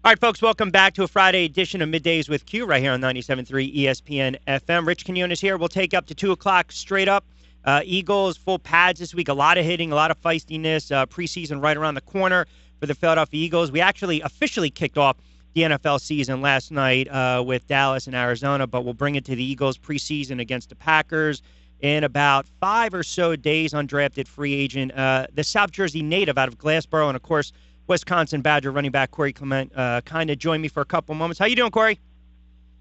All right, folks, welcome back to a Friday edition of Middays with Q right here on 97.3 ESPN FM. Rich Quinones here. We'll take up to 2 o'clock straight up. Eagles, full pads this week. A lot of hitting, a lot of feistiness. Preseason right around the corner for the Philadelphia Eagles. We actually officially kicked off the NFL season last night with Dallas and Arizona, but we'll bring it to the Eagles preseason against the Packers in about 5 or so days. Undrafted free agent, the South Jersey native out of Glassboro, and, of course, Wisconsin Badger running back Corey Clement kind of joined me for a couple moments. How you doing, Corey?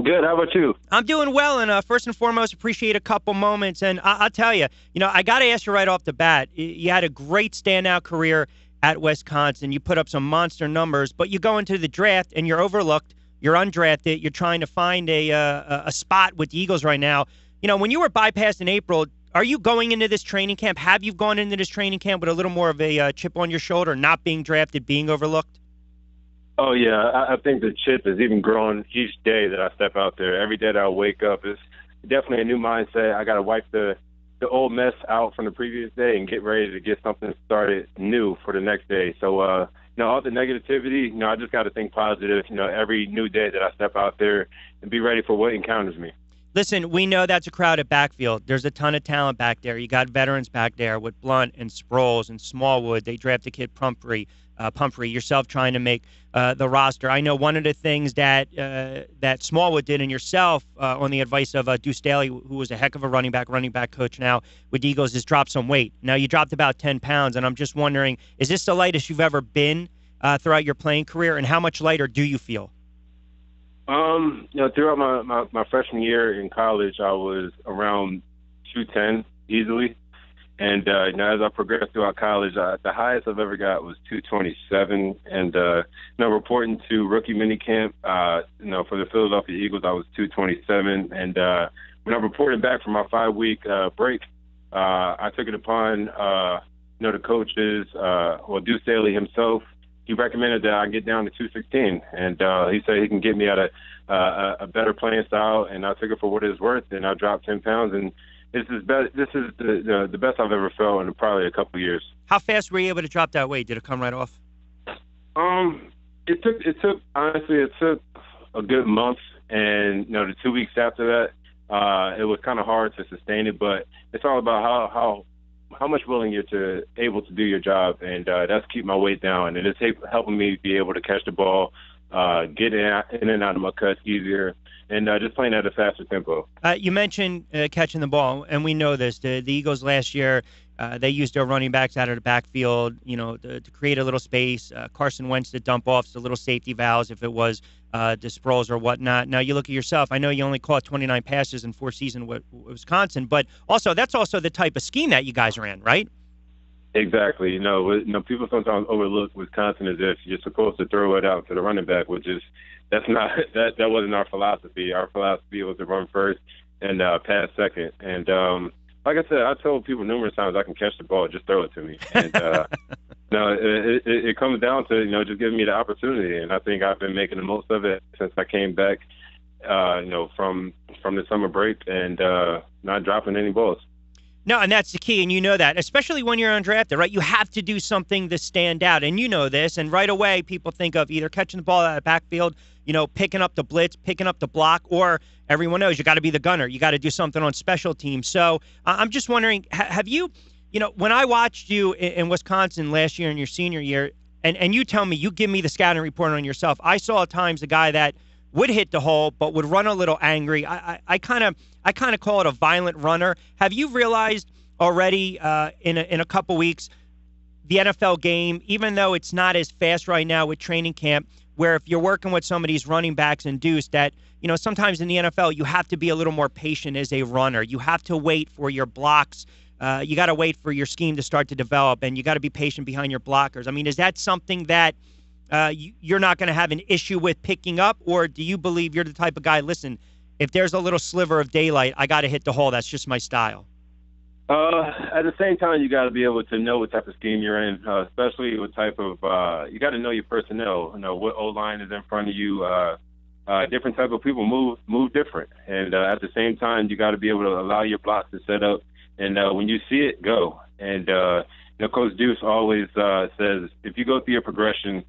Good. How about you? I'm doing well, and first and foremost, appreciate a couple moments. And I'll tell you, I got to ask you right off the bat, you had a great standout career at Wisconsin. You put up some monster numbers, but you go into the draft, and you're overlooked. You're undrafted. You're trying to find a spot with the Eagles right now. When you were bypassed in April, are you going into this training camp? Have you gone into this training camp with a little more of a chip on your shoulder, not being drafted, being overlooked? Oh, yeah. I think the chip is even growing each day that I step out there. Every day that I wake up, it's definitely a new mindset. I got to wipe the old mess out from the previous day and get ready to get something started new for the next day. So, all the negativity, I just got to think positive, every new day that I step out there and be ready for what encounters me. Listen, we know that's a crowded backfield. There's a ton of talent back there. You got veterans back there with Blunt and Sproles and Smallwood. They drafted kid Pumphrey, yourself trying to make the roster. I know one of the things that Smallwood did and yourself on the advice of Deuce Staley, who was a heck of a running back coach now with the Eagles, is drop some weight. Now, you dropped about 10 pounds, and I'm just wondering, is this the lightest you've ever been throughout your playing career, and how much lighter do you feel? Throughout my freshman year in college, I was around 210 easily. And, as I progressed throughout college, the highest I've ever got was 227. And, reporting to rookie minicamp, for the Philadelphia Eagles, I was 227. And, when I reported back from my 5-week break, I took it upon, the coaches, Deuce Staley himself. He recommended that I get down to 216, and he said he can get me at a better playing style, and I took it for what it's worth, and I dropped 10 pounds, and this is the best I've ever felt in probably a couple of years. How fast were you able to drop that weight? Did it come right off? It took a good month, and the 2 weeks after that, it was kind of hard to sustain it, but it's all about how much willing you're able to do your job, and that's keep my weight down, and it's helping me be able to catch the ball, get in and out of my cuts easier, and just playing at a faster tempo. You mentioned catching the ball, and we know this. The Eagles last year, they used their running backs out of the backfield, to create a little space. Carson Wentz to dump off the little safety valves if it was the Sproles or whatnot. Now, you look at yourself. I know you only caught 29 passes in 4 seasons with Wisconsin, but that's also the type of scheme that you guys ran, right? Exactly. People sometimes overlook Wisconsin as if you're supposed to throw it out to the running back, which is that wasn't our philosophy. Our philosophy was to run first and pass second. And like I said, I told people numerous times I can catch the ball, just throw it to me. And it comes down to just giving me the opportunity, and I think I've been making the most of it since I came back, from the summer break, and not dropping any balls. No, and that's the key, and you know that, especially when you're undrafted, right? You have to do something to stand out, and you know this, and right away people think of either catching the ball out of the backfield, picking up the blitz, picking up the block, or everyone knows you got to be the gunner. You got to do something on special teams. So I'm just wondering, have you, when I watched you in Wisconsin last year in your senior year, and you tell me, you give me the scouting report on yourself, I saw at times a guy that would hit the hole, but would run a little angry. I kind of call it a violent runner. Have you realized already in a couple weeks the NFL game, even though it's not as fast right now with training camp, where if you're working with some of these running backs and Deuce, that sometimes in the NFL you have to be a little more patient as a runner. You have to wait for your blocks. You got to wait for your scheme to start to develop, and you got to be patient behind your blockers. I mean, is that something that you're not going to have an issue with picking up, or do you believe you're the type of guy, listen, if there's a little sliver of daylight, I got to hit the hole. That's just my style. At the same time, you got to be able to know what type of scheme you're in, especially what type of you got to know your personnel. What O-line is in front of you. Different type of people move different, and at the same time, you got to be able to allow your blocks to set up, and when you see it, go. And Coach Deuce always says, if you go through your progression,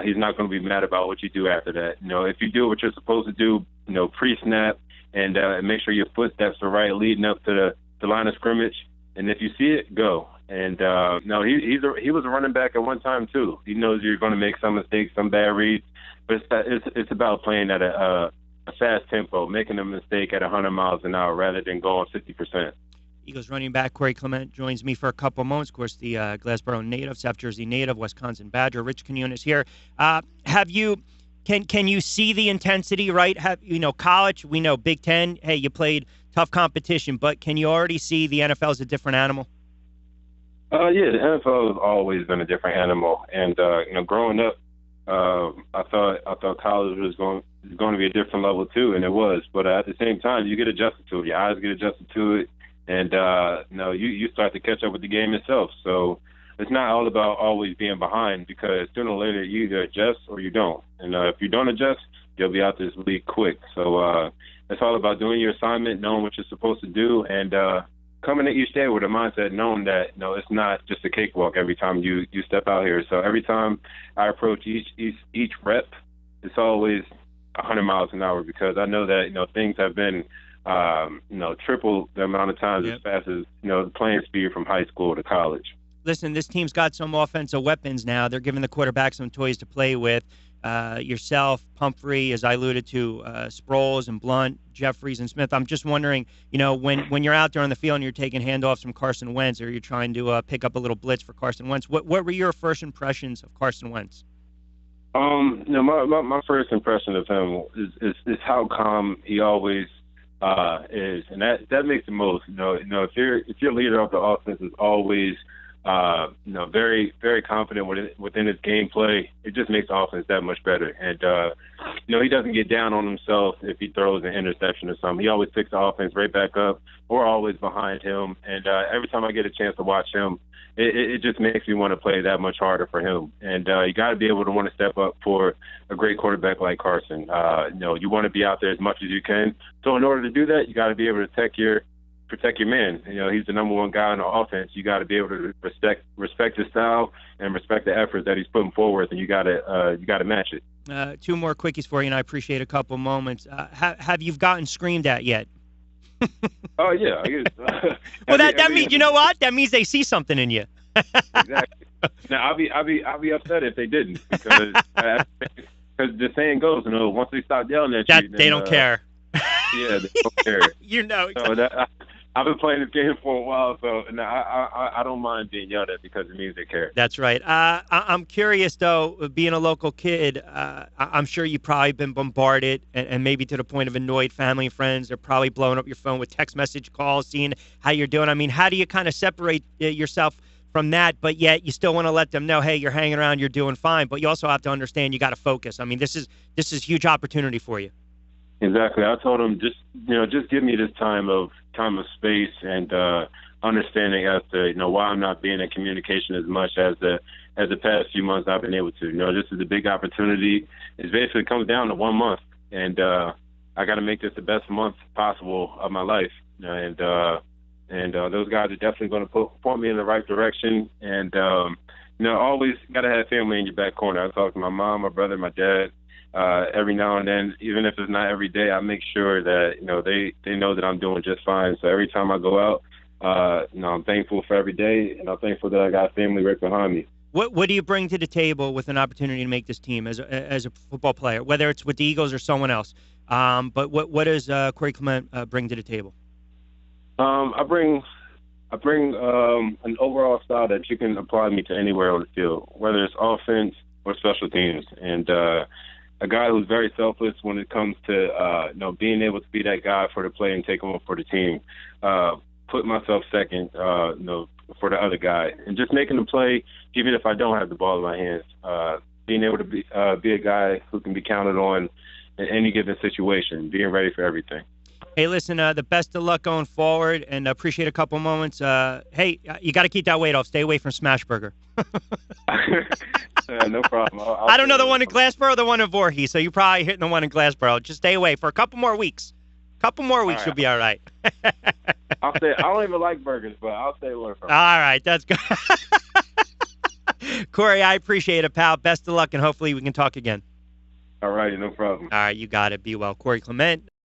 he's not going to be mad about what you do after that. If you do what you're supposed to do, pre-snap and make sure your footsteps are right leading up to the line of scrimmage. And if you see it, go. And no, he was a running back at one time too. He knows you're going to make some mistakes, some bad reads, but it's about playing at a fast tempo, making a mistake at 100 miles an hour rather than going 50%. Eagles running back Corey Clement joins me for a couple of moments. Of course, the Glassboro native, South Jersey native, Wisconsin Badger. Rich Quinones here. Can you see the intensity? Right? College. We know Big Ten. Hey, you played tough competition, but can you already see the NFL is a different animal? Yeah, the NFL has always been a different animal, and growing up, I thought college was going to be a different level too, and it was. But at the same time, you get adjusted to it. Your eyes get adjusted to it. And, you start to catch up with the game itself. So it's not all about always being behind, because sooner or later you either adjust or you don't. And if you don't adjust, you'll be out this league quick. So it's all about doing your assignment, knowing what you're supposed to do, and coming to each day with a mindset knowing that, it's not just a cakewalk every time you step out here. So every time I approach each rep, it's always 100 miles an hour, because I know that, things have been triple the amount of times as fast as, the playing speed from high school to college. Listen, this team's got some offensive weapons now. They're giving the quarterback some toys to play with. Yourself, Pumphrey, as I alluded to, Sproles and Blunt, Jeffries and Smith. I'm just wondering, when you're out there on the field and you're taking handoffs from Carson Wentz, or you're trying to pick up a little blitz for Carson Wentz, what were your first impressions of Carson Wentz? My first impression of him is how calm he always is, and that makes the most. If your leader of the offense is always very, very confident within his gameplay, it just makes the offense that much better. And he doesn't get down on himself if he throws an interception or something. He always picks the offense right back up. We're always behind him, and every time I get a chance to watch him, it just makes me want to play that much harder for him. And you got to be able to want to step up for a great quarterback like Carson. You want to be out there as much as you can. So in order to do that, you got to be able to protect your man. He's the number one guy on the offense. You got to be able to respect his style and respect the effort that he's putting forward, and you got to match it. Two more quickies for you, and I appreciate a couple moments. Have you gotten screamed at yet? Oh yeah. Well, that means, you know what? That means they see something in you. Exactly. Now I'll be upset if they didn't, because the saying goes, once they stop yelling at you, they don't care. Yeah, they don't care. So I've been playing this game for a while, so I don't mind being yelled at, because it means they care. That's right. I'm curious, though, being a local kid, I'm sure you've probably been bombarded, and maybe to the point of annoyed family and friends. They're probably blowing up your phone with text message calls, seeing how you're doing. I mean, how do you kind of separate yourself from that, but yet you still want to let them know, hey, you're hanging around, you're doing fine, but you also have to understand you got to focus. I mean, this is huge opportunity for you. Exactly. I told him, just give me this time of space and understanding as to why I'm not being in communication as much as the past few months I've been able to. This is a big opportunity. It basically comes down to 1 month, and I got to make this the best month possible of my life. And those guys are definitely going to point me in the right direction. And always got to have family in your back corner. I talk to my mom, my brother, my dad. Every now and then, even if it's not every day, I make sure that they know that I'm doing just fine. So every time I go out, I'm thankful for every day, and I'm thankful that I got family right behind me. What do you bring to the table with an opportunity to make this team as a football player, whether it's with the Eagles or someone else? But what does Corey Clement bring to the table? I bring an overall style that you can apply me to anywhere on the field, whether it's offense or special teams, and a guy who's very selfless when it comes to being able to be that guy for the play and take him for the team. Put myself second, for the other guy, and just making the play even if I don't have the ball in my hands. Being able to be a guy who can be counted on in any given situation, being ready for everything. Hey, listen, the best of luck going forward, and appreciate a couple moments. Hey, you got to keep that weight off. Stay away from Smashburger. No problem. I don't know the one in Glassboro or the one in Voorhees, so you're probably hitting the one in Glassboro. Just stay away for a couple more weeks. Right. You'll be all right. I'll say I don't even like burgers, but I'll stay away from it. All right, that's good. Corey, I appreciate it, pal. Best of luck, and hopefully we can talk again. All righty, no problem. All right, you got it. Be well. Corey Clement.